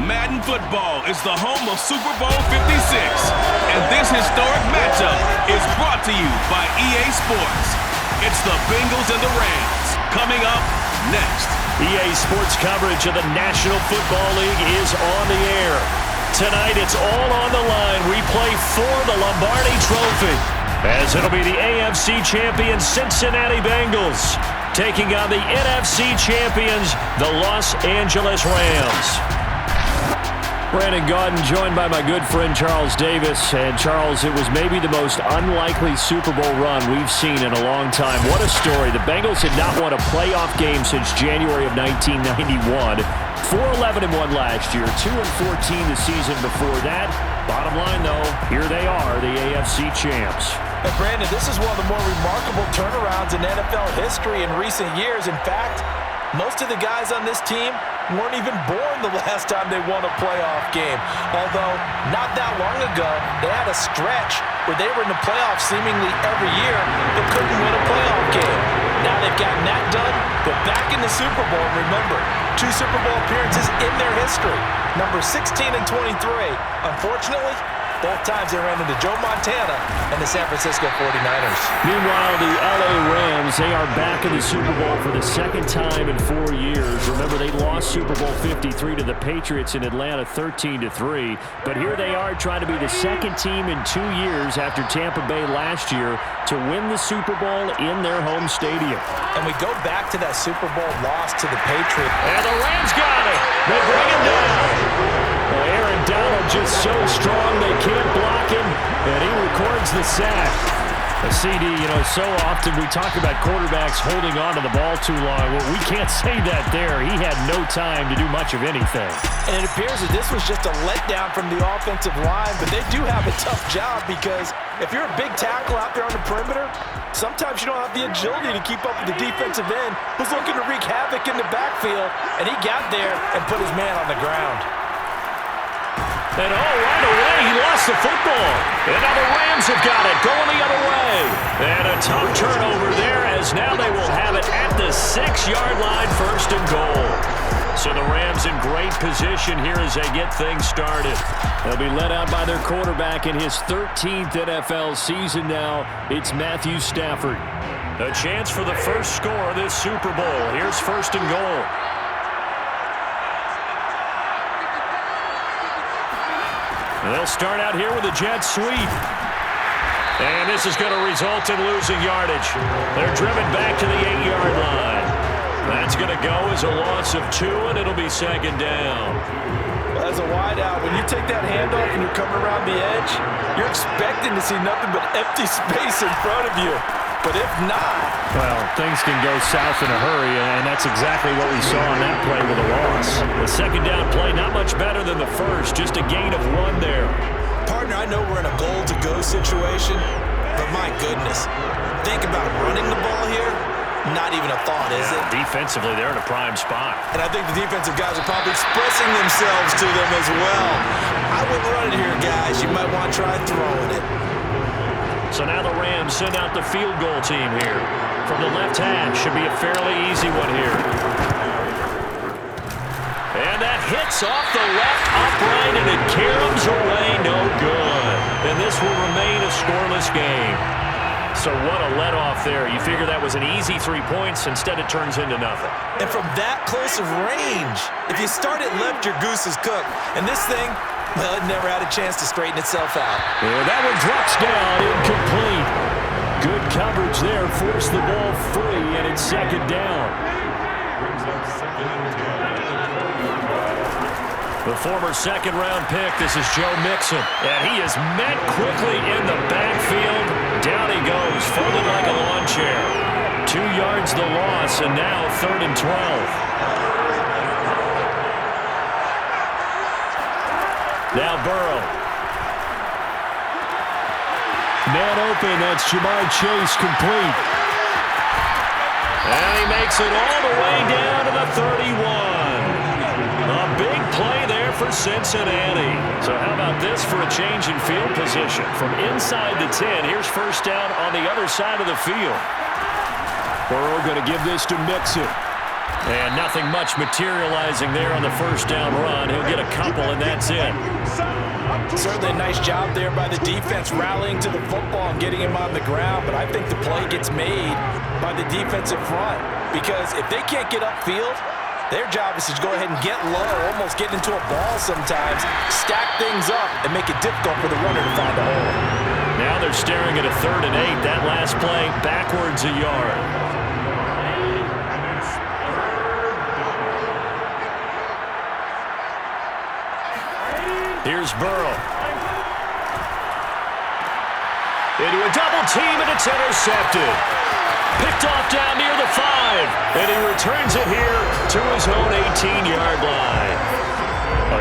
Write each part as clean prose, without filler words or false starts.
Madden football is the home of Super Bowl 56, and this historic matchup is brought to you by EA Sports. It's the Bengals and the Rams coming up next. EA Sports coverage of the National Football League is on the air. Tonight, it's all on the line. We play for the Lombardi Trophy, as it'll be the AFC champion Cincinnati Bengals taking on the NFC champions, the Los Angeles Rams. Brandon Gaudin joined by my good friend Charles Davis. And Charles, it was maybe the most unlikely Super Bowl run we've seen in a long time. What a story. The Bengals had not won a playoff game since January of 1991. 4-11-1 last year, 2-14 the season before that. Bottom line, though, here they are, the AFC champs. And Brandon, this is one of the more remarkable turnarounds in NFL history in recent years. In fact, most of the guys on this team weren't even born the last time they won a playoff game. Although, not that long ago, they had a stretch where they were in the playoffs seemingly every year but couldn't win a playoff game. Now they've gotten that done. They're back in the Super Bowl. And remember, 2 Super Bowl appearances in their history. Number 16 and 23. Unfortunately, both times they ran into Joe Montana and the San Francisco 49ers. Meanwhile, the LA Rams, they are back in the Super Bowl for the second time in 4 years. Remember, they lost Super Bowl 53 to the Patriots in Atlanta 13-3. But here they are trying to be the second team in 2 years after Tampa Bay last year to win the Super Bowl in their home stadium. And we go back to that Super Bowl loss to the Patriots. And the Rams got it. They bring him down. Well, Aaron Donald just so strong they can't block him, and he records the sack. A CD, so often we talk about quarterbacks holding on to the ball too long. Well, we can't say that there. He had no time to do much of anything. And it appears that this was just a letdown from the offensive line, but they do have a tough job because if you're a big tackle out there on the perimeter, sometimes you don't have the agility to keep up with the defensive end who's looking to wreak havoc in the backfield, and he got there and put his man on the ground. And right away, he lost the football. And now the Rams have got it, going the other way. And a tough turnover there, as now they will have it at the 6-yard line, 1st and goal. So the Rams in great position here as they get things started. They'll be led out by their quarterback in his 13th NFL season now. It's Matthew Stafford. A chance for the first score of this Super Bowl. Here's 1st and goal. They'll start out here with a jet sweep. And this is going to result in losing yardage. They're driven back to the 8-yard line. That's going to go as a loss of 2, and it'll be 2nd down. Well, as a wideout, when you take that handoff and you're coming around the edge, you're expecting to see nothing but empty space in front of you. But if not... Well, things can go south in a hurry, and that's exactly what we saw on that play with a loss. The 2nd down play, not much better than the first, just a gain of 1 there. Partner, I know we're in a goal-to-go situation, but my goodness, think about running the ball here. Not even a thought, is it? Defensively, they're in a prime spot. And I think the defensive guys are probably expressing themselves to them as well. I wouldn't run it here, guys. You might want to try throwing it. So now the Rams send out the field goal team here. From the left hash, should be a fairly easy one here. And that hits off the left upright, and it caroms away, no good. And this will remain a scoreless game. So what a let-off there. You figure that was an easy 3 points. Instead, it turns into nothing. And from that close of range, if you start it left, your goose is cooked. And this thing... well, it never had a chance to straighten itself out. Yeah, that one drops down, incomplete. Good coverage there, forced the ball free, and it's 2nd down. The former 2nd-round pick, this is Joe Mixon. And he is met quickly in the backfield. Down he goes, folded like a lawn chair. 2 yards the loss, and now 3rd and 12. Now Burrow. Man open, that's Jamar Chase, complete. And he makes it all the way down to the 31. A big play there for Cincinnati. So how about this for a change in field position? From inside the 10, here's 1st down on the other side of the field. Burrow going to give this to Mixon. And nothing much materializing there on the first down run. He'll get a couple, and that's it. Certainly a nice job there by the defense rallying to the football and getting him on the ground, but I think the play gets made by the defensive front because if they can't get upfield, their job is to go ahead and get low, almost get into a ball sometimes, stack things up, and make it difficult for the runner to find a hole. Now they're staring at a 3rd and 8. That last play, backwards a yard. Here's Burrow. Into a double team, and it's intercepted. Picked off down near the 5, and he returns it here to his own 18-yard line.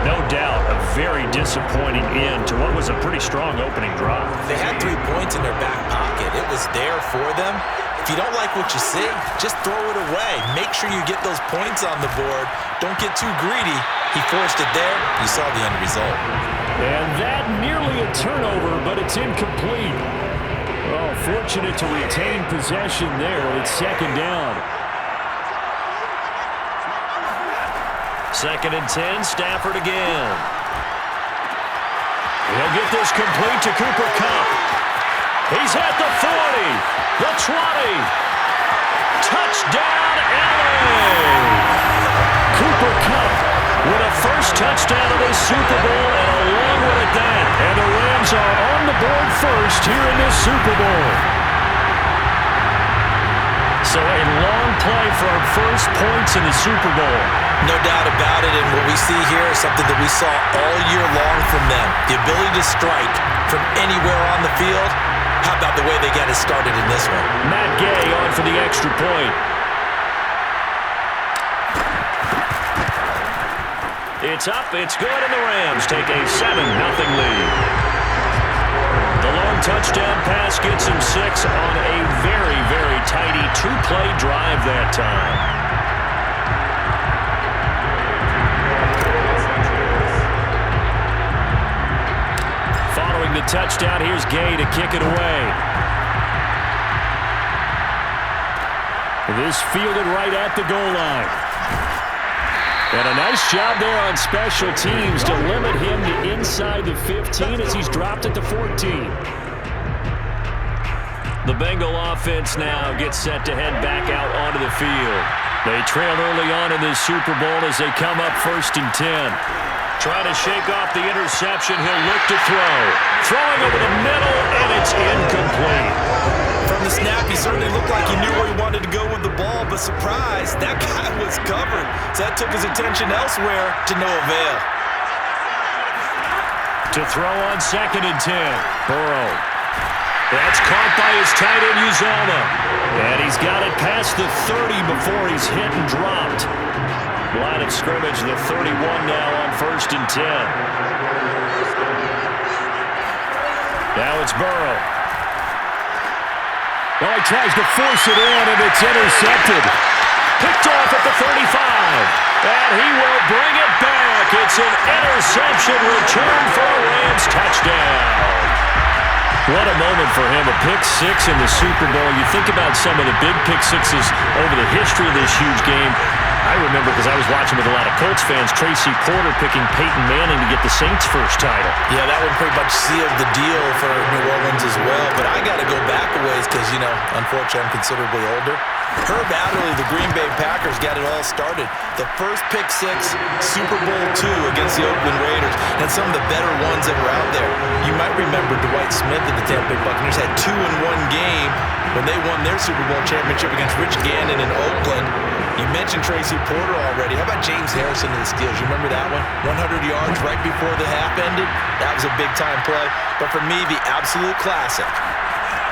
No doubt, a very disappointing end to what was a pretty strong opening drive. They had 3 points in their back pocket. It was there for them. If you don't like what you see, just throw it away. Make sure you get those points on the board. Don't get too greedy. He forced it there. You saw the end result. And that nearly a turnover, but it's incomplete. Oh, fortunate to retain possession there. It's 2nd down. 2nd and 10, Stafford again. He'll get this complete to Cooper Kupp. He's at the 40, the 20. Touchdown, LA! Cooper Kupp with a first touchdown of this Super Bowl, and a long one at that. And the Rams are on the board first here in this Super Bowl. So a long play for our first points in the Super Bowl. No doubt about it, and what we see here is something that we saw all year long from them. The ability to strike from anywhere on the field. How about the way they got it started in this one? Matt Gay on for the extra point. It's up, it's good, and the Rams take a 7-0 lead. The long touchdown pass gets him 6 on a very, very tidy 2-play drive that time. Following the touchdown, here's Gay to kick it away. This fielded right at the goal line. And a nice job there on special teams to limit him to inside the 15 as he's dropped it to 14. The Bengal offense now gets set to head back out onto the field. They trail early on in this Super Bowl as they come up 1st and 10. Trying to shake off the interception, he'll look to throw. Throwing over the middle, and it's incomplete. From the snap, he certainly looked like he knew where he wanted to go with the ball, but surprise, that guy was covered. So that took his attention elsewhere to no avail. To throw on 2nd and 10. Burrow. That's caught by his tight end, Uzoma. And he's got it past the 30 before he's hit and dropped. Line of scrimmage, the 31 now on 1st and 10. Now it's Burrow. Well, he tries to force it in, and it's intercepted. Picked off at the 35. And he will bring it back. It's an interception return for a Rams touchdown. What a moment for him, a pick 6 in the Super Bowl. You think about some of the big pick 6s over the history of this huge game. I remember, because I was watching with a lot of Colts fans, Tracy Porter picking Peyton Manning to get the Saints' first title. Yeah, that one pretty much sealed the deal for New Orleans as well. But I got to go back a ways because, you know, unfortunately I'm considerably older. Herb Adderley, the Green Bay Packers, got it all started. The first pick 6, Super Bowl II against the Oakland Raiders, and some of the better ones that were out there. You might remember Dwight Smith of the Tampa Bay Buccaneers had 2 in one game when they won their Super Bowl championship against Rich Gannon in Oakland. You mentioned Tracy Porter already. How about James Harrison of the Steelers? You remember that one? 100 yards right before the half ended. That was a big-time play. But for me, the absolute classic,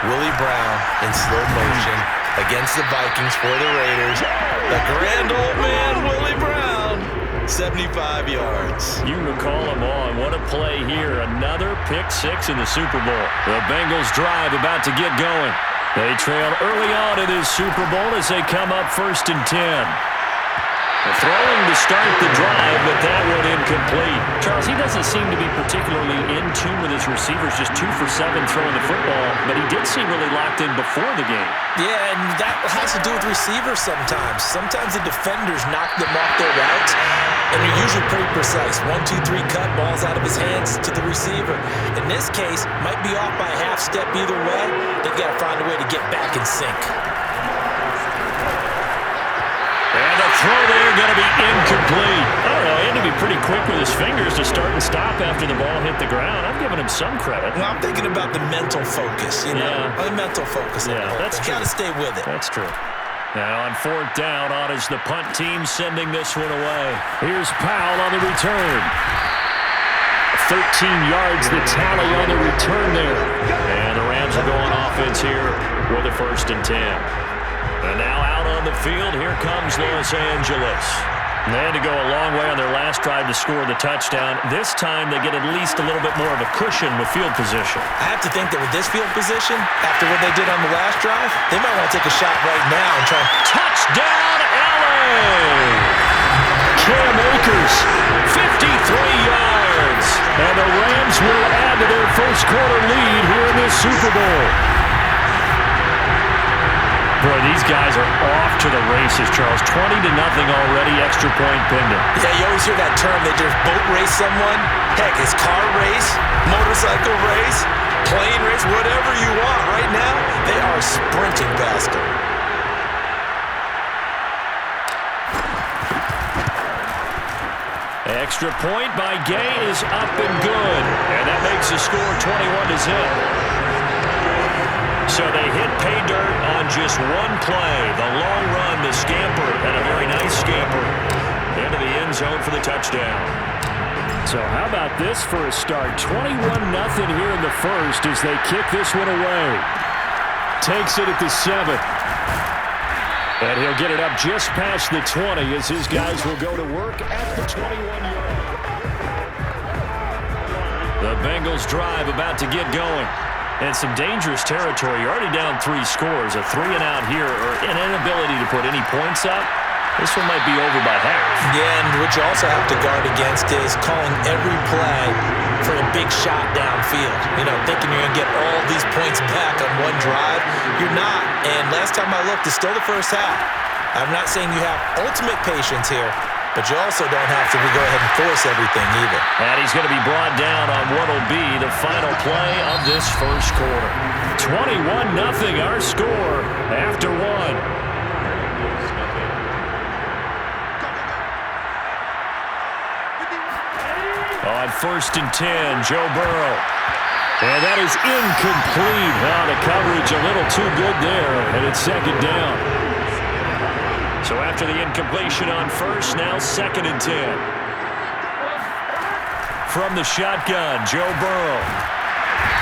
Willie Brown in slow motion against the Vikings for the Raiders. The grand old man, Willie Brown, 75 yards. You recall him on. What a play here. Another pick 6 in the Super Bowl. The Bengals drive about to get going. They trail early on in this Super Bowl as they come up 1st and 10. Throwing to start the drive, but that one incomplete. Charles, Charles, he doesn't seem to be particularly in tune with his receivers, just 2 for 7 throwing the football, but he did seem really locked in before the game. Yeah, and that has to do with receivers sometimes. Sometimes the defenders knock them off their routes, and they're usually pretty precise. 1, 2, 3 cut, balls out of his hands to the receiver. In this case, might be off by a half step either way. They've got to find a way to get back in sync. And the throw there going to be incomplete. I don't know, he had to be pretty quick with his fingers to start and stop after the ball hit the ground. I'm giving him some credit. Well, I'm thinking about the mental focus, you know. Yeah. The mental focus. Yeah, that's true. Got to stay with it. That's true. Now on 4th down, on is the punt team sending this one away. Here's Powell on the return. 13 yards, the tally on the return there. And the Rams are going offense here with a 1st and 10. And now out on the field, here comes Los Angeles. They had to go a long way on their last drive to score the touchdown. This time they get at least a little bit more of a cushion with field position. I have to think that with this field position, after what they did on the last drive, they might want to take a shot right now and try. Touchdown, LA! Cam Akers, 53 yards. And the Rams will add to their first quarter lead here in this Super Bowl. Boy, these guys are off to the races, Charles. 20-0 already, extra point pending. Yeah, you always hear that term. They just boat race someone. Heck, it's car race, motorcycle race, plane race, whatever you want. Right now, they are sprinting past them. Extra point by Gay is up and good. And that makes the score 21-0. So they hit pay dirt on just one play. The long run, the scamper, and a very nice scamper into the end zone for the touchdown. So how about this for a start? 21-0 here in the first as they kick this one away. Takes it at the 7. And he'll get it up just past the 20 as his guys will go to work at the 21-yard. The Bengals drive about to get going. And some dangerous territory. You're already down 3 scores. A 3-and-out here, or an inability to put any points up. This one might be over by half. Yeah, and what you also have to guard against is calling every play for a big shot downfield. You know, thinking you're going to get all these points back on one drive. You're not. And last time I looked, it's still the first half. I'm not saying you have ultimate patience here, but you also don't have to go ahead and force everything either. And he's going to be brought down on what will be the final play of this first quarter. 21-0 our score after 1. On 1st and 10, Joe Burrow. And that is incomplete. The coverage a little too good there, and it's 2nd down. So after the incompletion on 1st, now 2nd and 10. From the shotgun, Joe Burrow.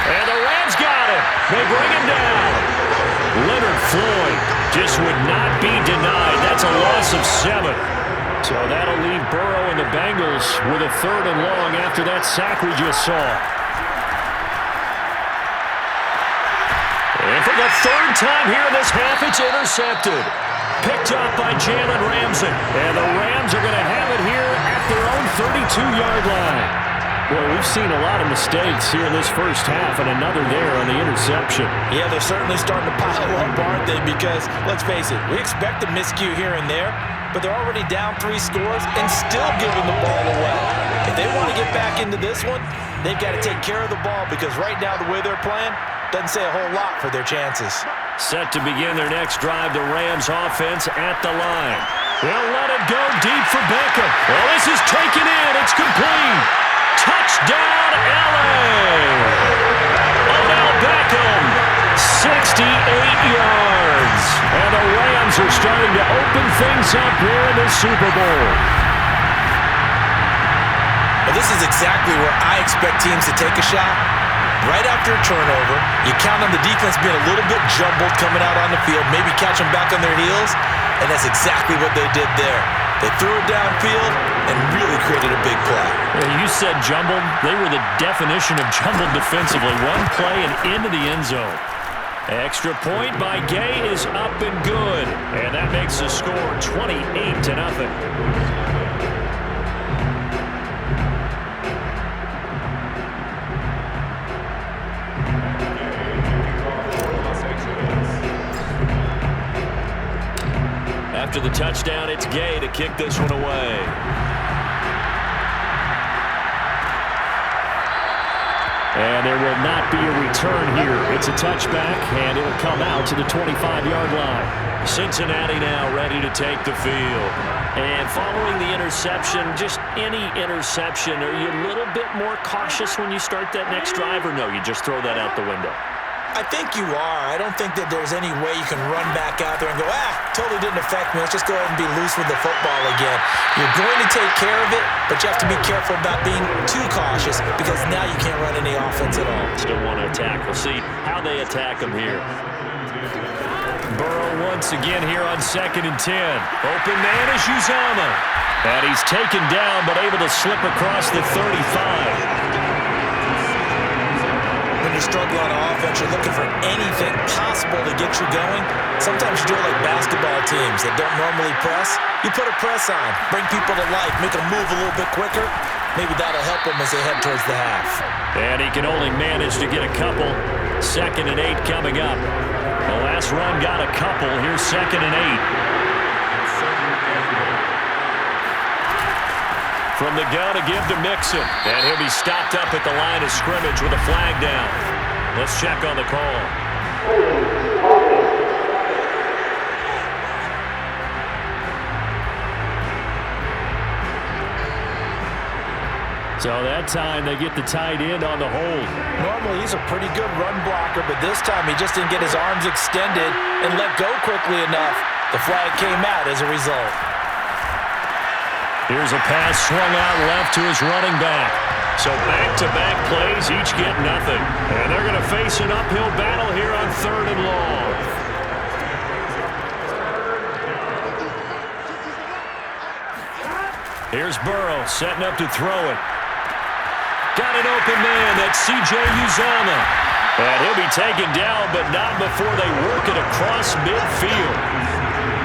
And the Rams got him. They bring him down. Leonard Floyd just would not be denied. That's a loss of 7. So that'll leave Burrow and the Bengals with a 3rd and long after that sack we just saw. And for the 3rd time here in this half, it's intercepted. Picked up by Jalen Ramsey. And the Rams are going to have it here at their own 32-yard line. Boy, we've seen a lot of mistakes here in this first half, and another there on the interception. Yeah, they're certainly starting to pile up, aren't they? Because, let's face it, we expect a miscue here and there, but they're already down 3 scores and still giving the ball away. If they want to get back into this one, they've got to take care of the ball, because right now the way they're playing doesn't say a whole lot for their chances. Set to begin their next drive, the Rams offense at the line. They'll let it go deep for Beckham. Well, this is taken in. It's complete. Touchdown, LA! Odell Beckham, 68 yards. And the Rams are starting to open things up here in the Super Bowl. Well, this is exactly where I expect teams to take a shot. Right after a turnover, you count on the defense being a little bit jumbled coming out on the field, maybe catch them back on their heels, and that's exactly what they did there. They threw it downfield and really created a big play. You said jumbled. They were the definition of jumbled defensively. One play and into the end zone. Extra point by Gay is up and good. And that makes the score 28-0. It's Gay to kick this one away. And there will not be a return here. It's a touchback, and it'll come out to the 25-yard line. Cincinnati now ready to take the field. And following the interception, just any interception, are you a little bit more cautious when you start that next drive, or no, you just throw that out the window? I think you are. I don't think that there's any way you can run back out there and go, totally didn't affect me. Let's just go ahead and be loose with the football again. You're going to take care of it, but you have to be careful about being too cautious because now you can't run any offense at all. Still want to attack. We'll see how they attack them here. Burrow once again here on 2nd and 10. Open man is Uzomah. And he's taken down but able to slip across the 35. When you struggle on offense, you're looking for anything possible to get you going. Sometimes you do it like basketball teams that don't normally press. You put a press on, bring people to life, make them move a little bit quicker. Maybe that'll help them as they head towards the half. And he can only manage to get a couple. 2nd and 8 coming up. The last run got a couple. Here's 2nd and 8. From the gun to give to Mixon. And he'll be stopped up at the line of scrimmage with a flag down. Let's check on the call. So that time they get the tight end on the hold. Normally he's a pretty good run blocker, but this time he just didn't get his arms extended and let go quickly enough. The flag came out as a result. Here's a pass swung out left to his running back. So back-to-back plays, each get nothing. And they're going to face an uphill battle here on 3rd and long. Here's Burrow setting up to throw it. Got an open man. That's C.J. Uzomah. And he'll be taken down, but not before they work it across midfield.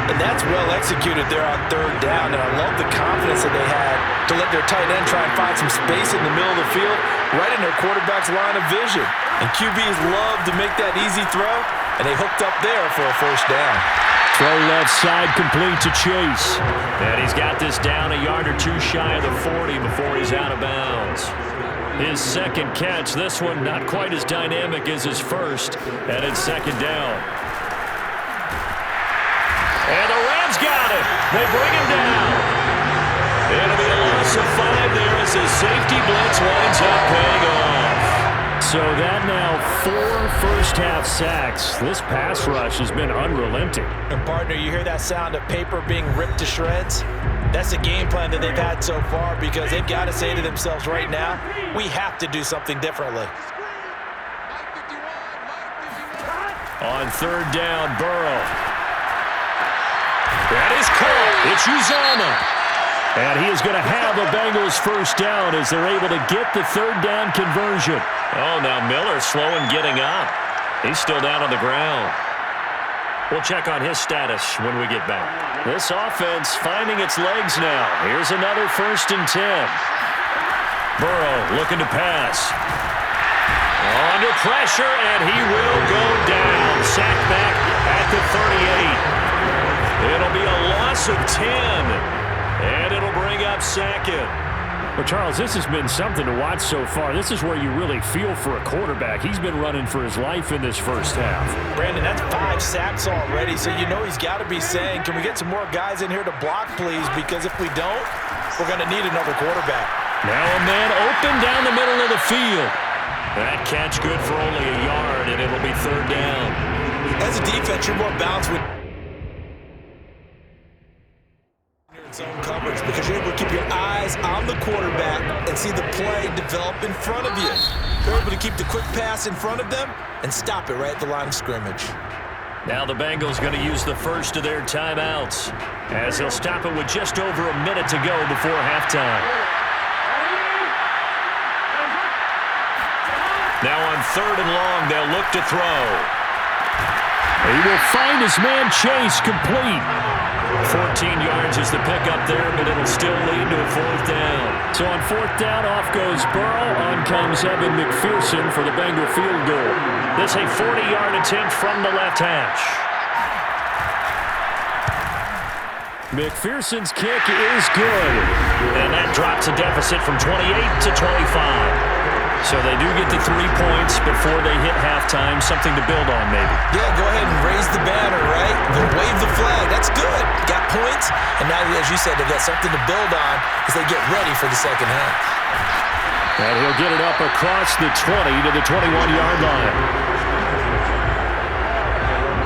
And that's well executed there on 3rd down, and I love the confidence that they had to let their tight end try and find some space in the middle of the field, right in their quarterback's line of vision. And QBs love to make that easy throw, and they hooked up there for a 1st down. Throw left side complete to Chase. And he's got this down a yard or two shy of the 40 before he's out of bounds. His 2nd catch, this one not quite as dynamic as his first, and it's 2nd down. And the Rams got it. They bring him down. It'll be a loss of 5 there as his safety blitz winds up paying off. So that now 4 first-half sacks. This pass rush has been unrelenting. And partner, you hear that sound of paper being ripped to shreds? That's the game plan that they've had so far because they've got to say to themselves right now, we have to do something differently. On 3rd down, Burrow. That is caught. It's Uzomah. And he is going to have a Bengals 1st down as they're able to get the 3rd down conversion. Oh, now Miller slow in getting up. He's still down on the ground. We'll check on his status when we get back. This offense finding its legs now. Here's another 1st and 10. Burrow looking to pass. Under pressure, and he will go down. Sacked back at the 38. It'll be a loss of 10, and it'll bring up 2nd. Well, Charles, this has been something to watch so far. This is where you really feel for a quarterback. He's been running for his life in this 1st half. Brandon, that's 5 sacks already, so you know he's got to be saying, can we get some more guys in here to block, please? Because if we don't, we're going to need another quarterback. Now a man open down the middle of the field. That catch good for only a yard, and it'll be 3rd down. As a defense, you're more balanced with zone coverage because you're able to keep your eyes on the quarterback and see the play develop in front of you. You're able to keep the quick pass in front of them and stop it right at the line of scrimmage. Now the Bengals going to use the first of their timeouts as they'll stop it with just over a minute to go before halftime. Now on 3rd and long, they'll look to throw. He will find his man Chase complete. 14 yards is the pickup there, but it'll still lead to a 4th down. So on 4th down, off goes Burrow. On comes Evan McPherson for the Bengal field goal. This a 40-yard attempt from the left hash. McPherson's kick is good. And that drops a deficit from 28 to 25. So they do get the 3 points before they hit halftime. Something to build on, maybe. Yeah, go ahead and raise the banner, right? They'll wave the flag. That's good. Got points. And now, as you said, they've got something to build on as they get ready for the second half. And he'll get it up across the 20 to the 21-yard line.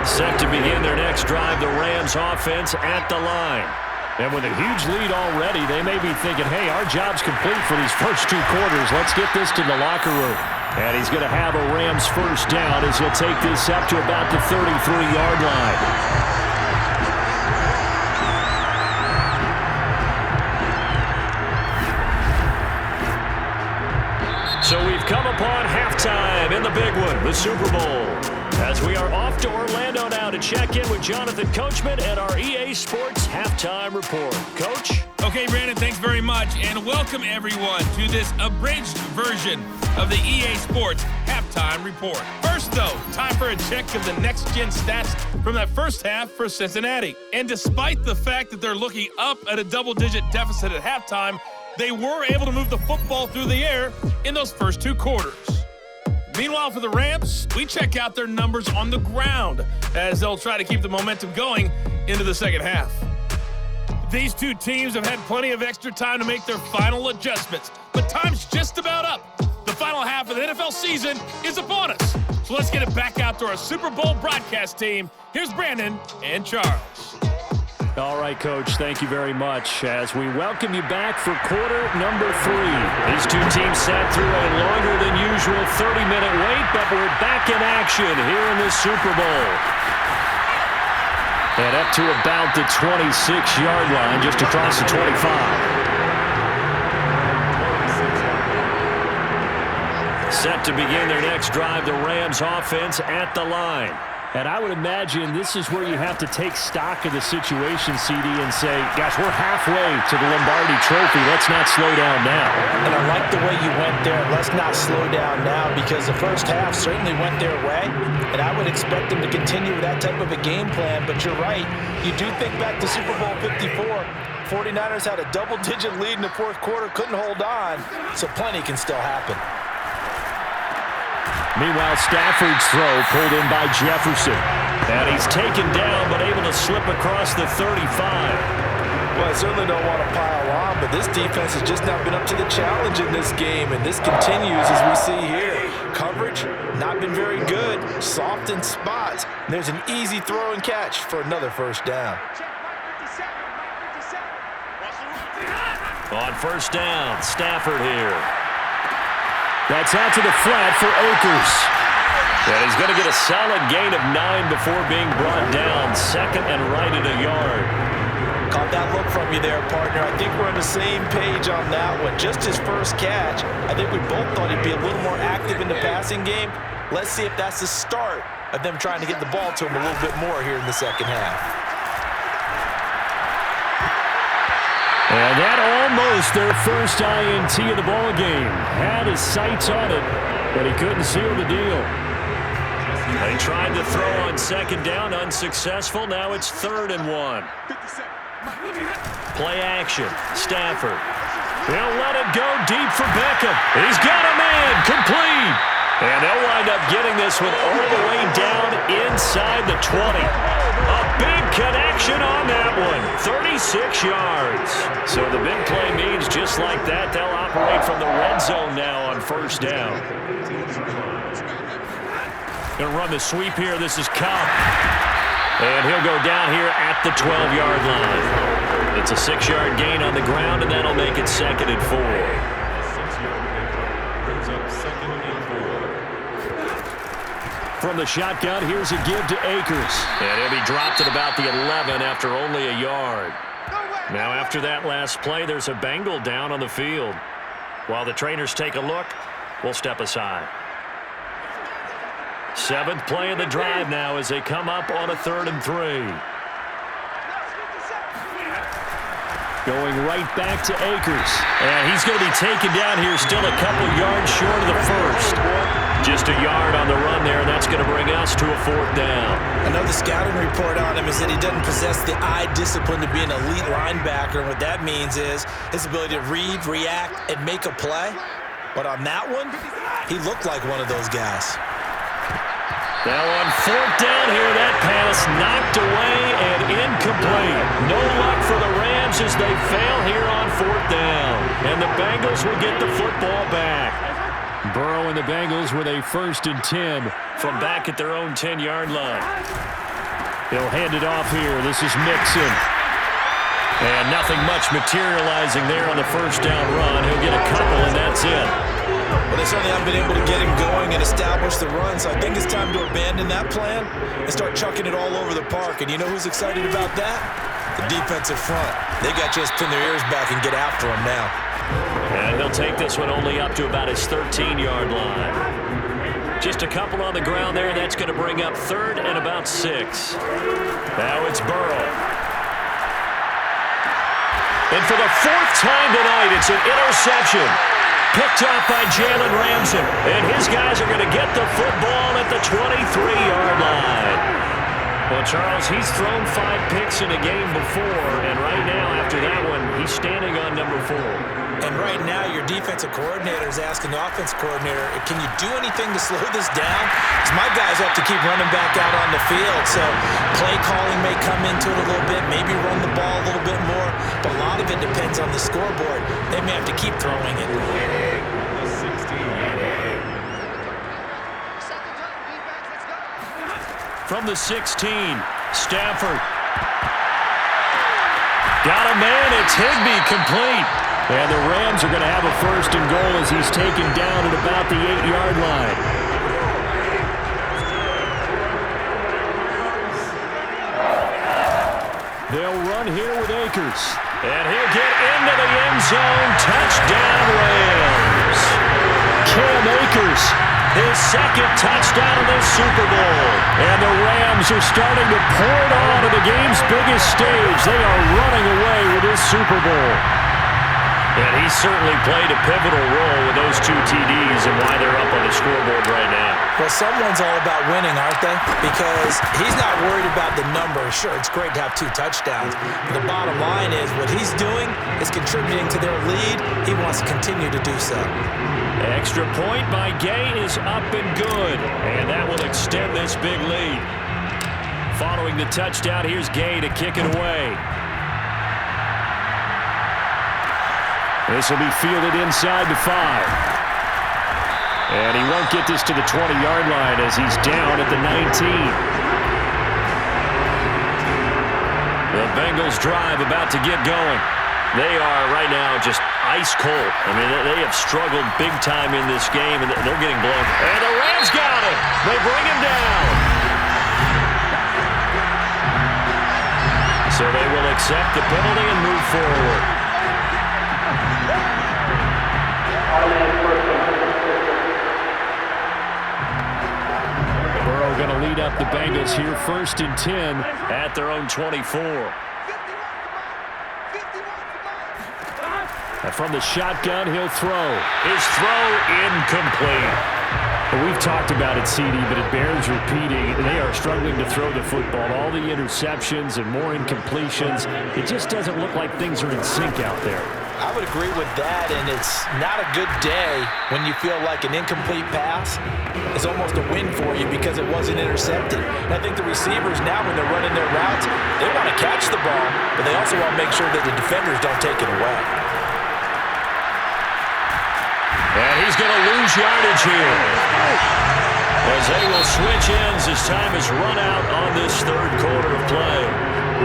Set to begin their next drive, the Rams offense at the line. And with a huge lead already, they may be thinking, hey, our job's complete for these first 2 quarters. Let's get this to the locker room. And he's going to have a Rams first down as he'll take this up to about the 33-yard line. So we've come upon halftime in the big one, the Super Bowl. As we are off to Orlando now to check in with Jonathan Coachman and our EA Sports Halftime Report. Coach? Okay, Brandon, thanks very much, and welcome everyone to this abridged version of the EA Sports Halftime Report. First, though, time for a check of the next-gen stats from that first half for Cincinnati. And despite the fact that they're looking up at a double-digit deficit at halftime, they were able to move the football through the air in those first 2 quarters. Meanwhile, for the Rams, we check out their numbers on the ground as they'll try to keep the momentum going into the second half. These 2 teams have had plenty of extra time to make their final adjustments, but time's just about up. The final half of the NFL season is upon us. So let's get it back out to our Super Bowl broadcast team. Here's Brandon and Charles. All right, Coach, thank you very much as we welcome you back for quarter number 3. These 2 teams sat through a longer than usual 30-minute wait, but we're back in action here in the Super Bowl. And up to about the 26-yard line, just across the 25. Set to begin their next drive, the Rams offense at the line. And I would imagine this is where you have to take stock of the situation, CD, and say, gosh, we're halfway to the Lombardi Trophy. Let's not slow down now. And I like the way you went there. Let's not slow down now, because the first half certainly went their way. And I would expect them to continue with that type of a game plan. But you're right. You do think back to Super Bowl 54. 49ers had a double-digit lead in the fourth quarter, couldn't hold on. So plenty can still happen. Meanwhile, Stafford's throw pulled in by Jefferson. And he's taken down, but able to slip across the 35. Well, I certainly don't want to pile on, but this defense has just not been up to the challenge in this game, and this continues as we see here. Coverage, not been very good, soft in spots. And there's an easy throw and catch for another first down. On first down, Stafford here. That's out to the flat for Akers. And he's going to get a solid gain of 9 before being brought down. Second and right at a yard. Caught that look from you there, partner. I think we're on the same page on that one. Just his first catch, I think we both thought he'd be a little more active in the passing game. Let's see if that's the start of them trying to get the ball to him a little bit more here in the second half. And that almost their first INT of the ball game. Had his sights on it, but he couldn't seal the deal. They tried to throw on second down, unsuccessful. Now it's 3rd and 1. Play action, Stafford. He'll let it go deep for Beckham. He's got a man, complete. And they'll wind up getting this one all the way down inside the 20. A big connection on that one, 36 yards. So the big play means just like that, they'll operate from the red zone now on first down. Gonna run the sweep here, this is Cobb. And he'll go down here at the 12-yard line. It's a 6-yard gain on the ground, and that'll make it 2nd and 4. From the shotgun, here's a give to Akers. And he'll be dropped at about the 11 after only a yard. Now after that last play, there's a Bengal down on the field. While the trainers take a look, we'll step aside. 7th play of the drive now as they come up on a 3rd and 3. Going right back to Akers. And he's going to be taken down here, still a couple yards short of the first. Just a yard on the run there, and that's going to bring us to a 4th down. Another scouting report on him is that he doesn't possess the eye discipline to be an elite linebacker. And what that means is his ability to read, react, and make a play. But on that one, he looked like one of those guys. Now on 4th down here, that pass knocked away and incomplete. No luck for the Rams as they fail here on 4th down. And the Bengals will get the football back. Burrow and the Bengals with a 1st and 10 from back at their own 10-yard line. He'll hand it off here. This is Mixon. And nothing much materializing there on the 1st down run. He'll get a couple, and that's it. Well, they certainly haven't been able to get him going and establish the run, so I think it's time to abandon that plan and start chucking it all over the park. And you know who's excited about that? The defensive front. They got just pin their ears back and get after him now. And he'll take this one only up to about his 13-yard line. Just a couple on the ground there. That's going to bring up 3rd and about 6. Now it's Burrow. And for the 4th time tonight, it's an interception. Picked off by Jalen Ramsey. And his guys are going to get the football at the 23-yard line. Well, Charles, he's thrown 5 picks in a game before, and right now, after that one, he's standing on number 4. And right now, your defensive coordinator is asking the offense coordinator, can you do anything to slow this down? Because my guys have to keep running back out on the field. So play calling may come into it a little bit, maybe run the ball a little bit more. But a lot of it depends on the scoreboard. They may have to keep throwing it. From the 16, Stafford. Got a man, it's Higbee, complete. And the Rams are going to have a 1st and goal as he's taken down at about the 8-yard line. They'll run here with Akers. And he'll get into the end zone. Touchdown, Rams. Cam Akers. His 2nd touchdown of this Super Bowl. And the Rams are starting to pour it on to the game's biggest stage. They are running away with this Super Bowl. And he certainly played a pivotal role with those 2 TDs and why they're up on the scoreboard right now. Well, someone's all about winning, aren't they? Because he's not worried about the number. Sure, it's great to have 2 touchdowns. But the bottom line is what he's doing is contributing to their lead. He wants to continue to do so. Extra point by Gay is up and good. And that will extend this big lead. Following the touchdown, here's Gay to kick it away. This will be fielded inside the 5. And he won't get this to the 20-yard line as he's down at the 19. The Bengals drive about to get going. They are right now just ice cold. I mean, they have struggled big time in this game, and they're getting blown. And the Rams got him. They bring him down. So they will accept the penalty and move forward. Burrow going to lead up the Bengals here, 1st and 10 at their own 24. And from the shotgun, he'll throw. His throw incomplete. Well, we've talked about it, CD, but it bears repeating. They are struggling to throw the football. All the interceptions and more incompletions. It just doesn't look like things are in sync out there. I would agree with that, and it's not a good day when you feel like an incomplete pass is almost a win for you because it wasn't intercepted. And I think the receivers now, when they're running their routes, they want to catch the ball, but they also want to make sure that the defenders don't take it away. And he's going to lose yardage here as they will switch ends as time is run out on this 3rd quarter of play.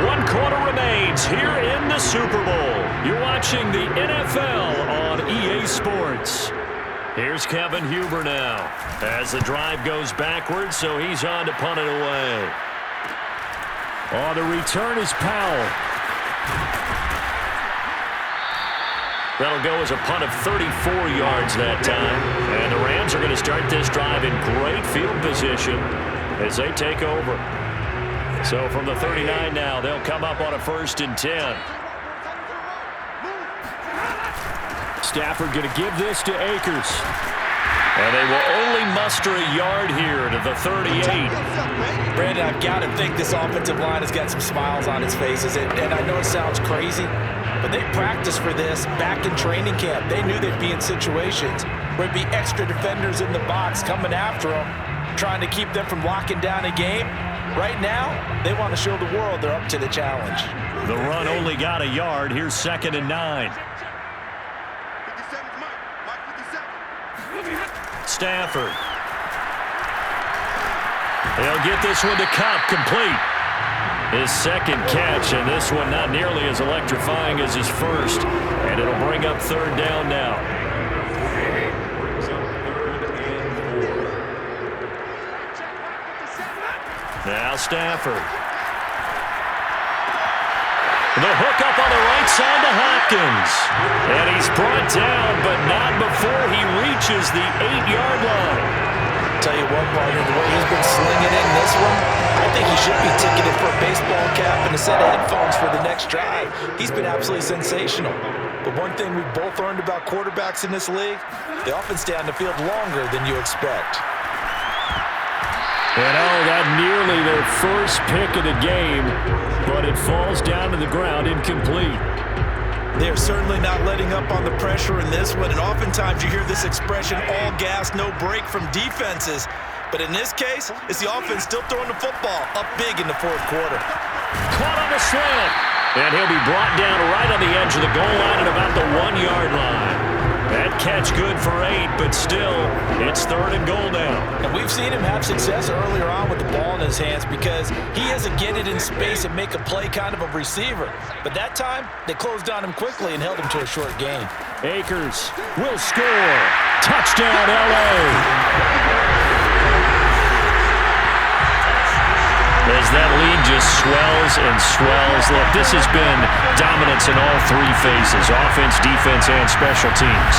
1 quarter remains here in the Super Bowl. You're watching the NFL on EA Sports. Here's Kevin Huber now as the drive goes backwards, so he's on to punt it away. On the return is Powell. That'll go as a punt of 34 yards that time. And the Rams are going to start this drive in great field position as they take over. So from the 39 now, they'll come up on a 1st and 10. Stafford going to give this to Akers. And they will only muster a yard here to the 38. Brandon, I've got to think this offensive line has got some smiles on its faces. And I know it sounds crazy, but they practiced for this back in training camp. They knew they'd be in situations where it'd be extra defenders in the box coming after them, trying to keep them from locking down a game. Right now, they want to show the world they're up to the challenge. The run only got a yard. Here's 2nd and 9. Stafford. He'll get this one to Cup, complete. His second catch, and this one not nearly as electrifying as his first. And it'll bring up 3rd down now. Now Stafford. The hook up on the right side to Hopkins. And he's brought down, but not before he reaches the 8-yard line. Tell you what, partner, the way he's been slinging in this one, I think he should be ticketed for a baseball cap and a set of headphones for the next drive. He's been absolutely sensational. But one thing we've both learned about quarterbacks in this league, they often stay on the field longer than you expect. And that nearly their first pick of the game, but it falls down to the ground incomplete. They're certainly not letting up on the pressure in this one, and oftentimes you hear this expression, all gas, no break from defenses. But in this case, it's the offense still throwing the football up big in the 4th quarter. Caught on the slant. And he'll be brought down right on the edge of the goal line at about the 1-yard line. That catch good for 8, but still, it's 3rd and goal now. And we've seen him have success earlier on with the ball in his hands because he has to get it in space and make a play kind of a receiver. But that time, they closed on him quickly and held him to a short gain. Akers will score. Touchdown, L.A. As that lead just swells and swells. Look, this has been dominance in all 3 phases, offense, defense, and special teams.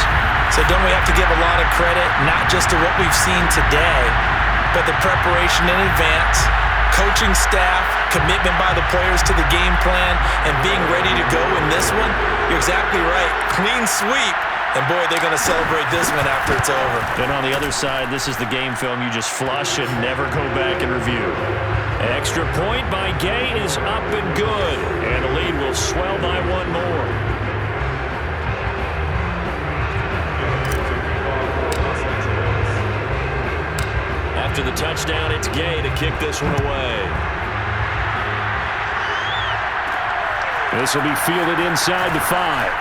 So don't we have to give a lot of credit, not just to what we've seen today, but the preparation in advance, coaching staff, commitment by the players to the game plan, and being ready to go in this one? You're exactly right. Clean sweep. And, boy, they're going to celebrate this one after it's over. And on the other side, this is the game film you just flush and never go back and review. Extra point by Gay is up and good. And the lead will swell by 1 more. After the touchdown, it's Gay to kick this one away. This will be fielded inside the 5.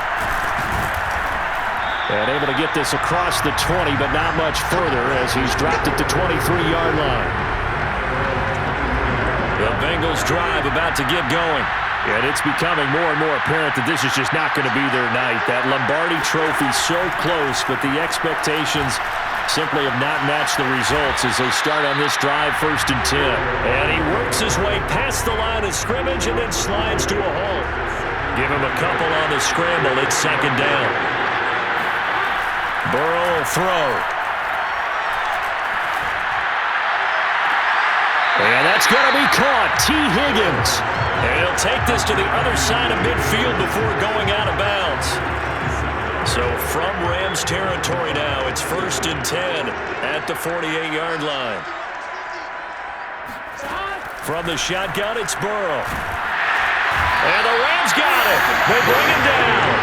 And able to get this across the 20, but not much further as he's dropped it to 23-yard line. The Bengals drive about to get going. And it's becoming more and more apparent that this is just not going to be their night. That Lombardi trophy so close, but the expectations simply have not matched the results as they start on this drive 1st and 10. And he works his way past the line of scrimmage and then slides to a halt. Give him a couple on the scramble. It's 2nd down. Burrow will throw. And that's going to be caught. T. Higgins. And he'll take this to the other side of midfield before going out of bounds. So from Rams territory now, it's 1st and 10 at the 48-yard line. From the shotgun, it's Burrow. And the Rams got it. They bring him down.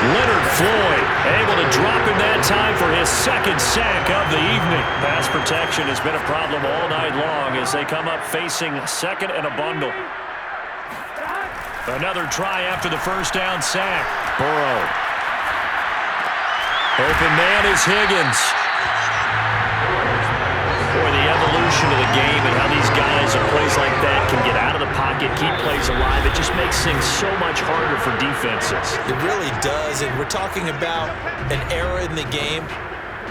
Leonard Floyd able to drop him that time for his 2nd sack of the evening. Pass protection has been a problem all night long as they come up facing 2nd and a bundle. Another try after the 1st down sack. Burrow. Open man is Higgins. Boy, the evolution of the game and how these guys at plays like that can get out of the pocket, keep plays alive, it just makes things so much harder for defenses. It really does, and we're talking about an era in the game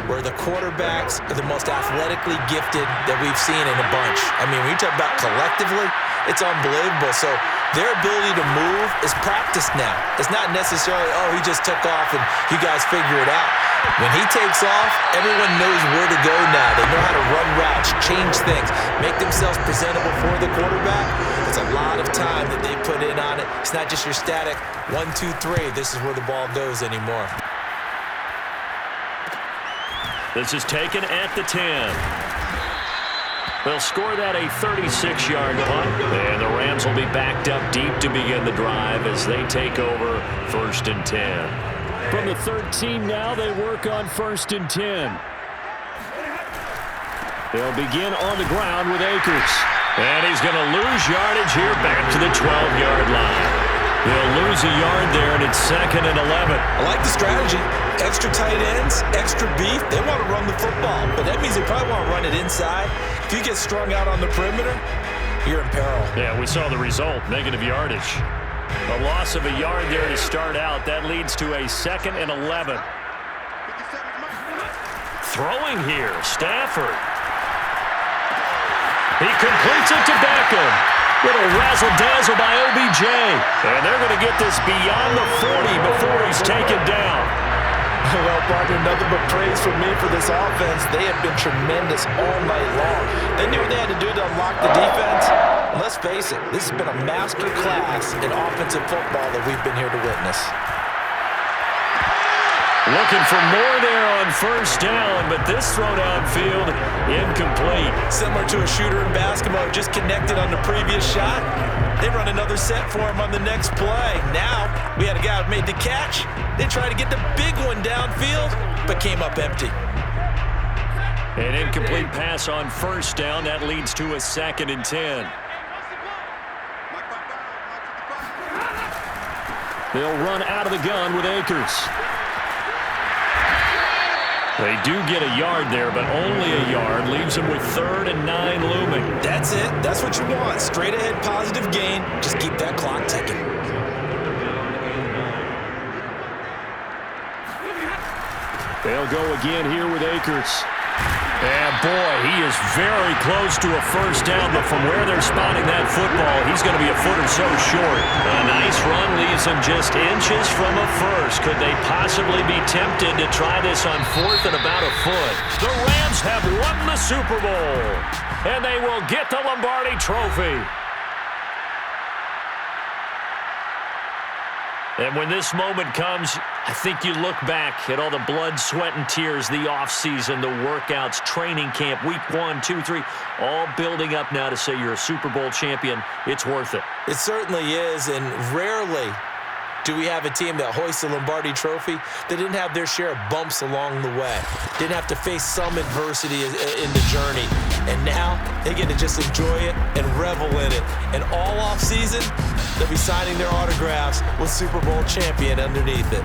where the quarterbacks are the most athletically gifted that we've seen in a bunch. I mean, when you talk about collectively, it's unbelievable. So their ability to move is practiced now. It's not necessarily, oh, he just took off and you guys figure it out. When he takes off, everyone knows where to go now. They know how to run routes, change things, make themselves presentable for the quarterback. It's a lot of time that they put in on it. It's not just your static 1, 2, 3. This is where the ball goes anymore. This is taken at the 10. They'll score that a 36-yard punt, and the Rams will be backed up deep to begin the drive as they take over 1st and 10. From the 13 now, they work on 1st and 10. They'll begin on the ground with Akers. And he's going to lose yardage here back to the 12-yard line. They'll lose a yard there, and it's 2nd and 11. I like the strategy. Extra tight ends, extra beef. They want to run the football, but that means they probably want to run it inside. If you get strung out on the perimeter, you're in peril. Yeah, we saw the result, negative yardage. A loss of a yard there to start out. That leads to a 2nd and 11. Throwing here, Stafford. He completes it to Beckham. Little razzle-dazzle by OBJ. And they're going to get this beyond the 40 before he's taken down. Well, partner, nothing but praise from me for this offense. They have been tremendous all night long. They knew what they had to do to unlock the defense. And let's face it, this has been a master class in offensive football that we've been here to witness. Looking for more there on 1st down, but this throw downfield incomplete. Similar to a shooter in basketball who just connected on the previous shot. They run another set for him on the next play. Now, we had a guy who made the catch. They tried to get the big one downfield, but came up empty. An incomplete pass on 1st down. That leads to a 2nd and 10. They'll run out of the gun with Akers. They do get a yard there, but only a yard. Leaves them with 3rd and 9 looming. That's it. That's what you want. Straight ahead, positive gain. Just keep that clock ticking. They'll go again here with Akers. And boy, he is very close to a 1st down, but from where they're spotting that football, he's going to be a foot or so short. A nice run leaves him just inches from a 1st. Could they possibly be tempted to try this on 4th and about a foot? The Rams have won the Super Bowl, and they will get the Lombardi Trophy. And when this moment comes, I think you look back at all the blood, sweat, and tears, the offseason, the workouts, training camp, week 1, 2, 3, all building up now to say you're a Super Bowl champion. It's worth it. It certainly is, and rarely do we have a team that hoists a Lombardi Trophy that didn't have their share of bumps along the way, didn't have to face some adversity in the journey, and now they get to just enjoy it and revel in it. And all offseason, they'll be signing their autographs with Super Bowl champion underneath it.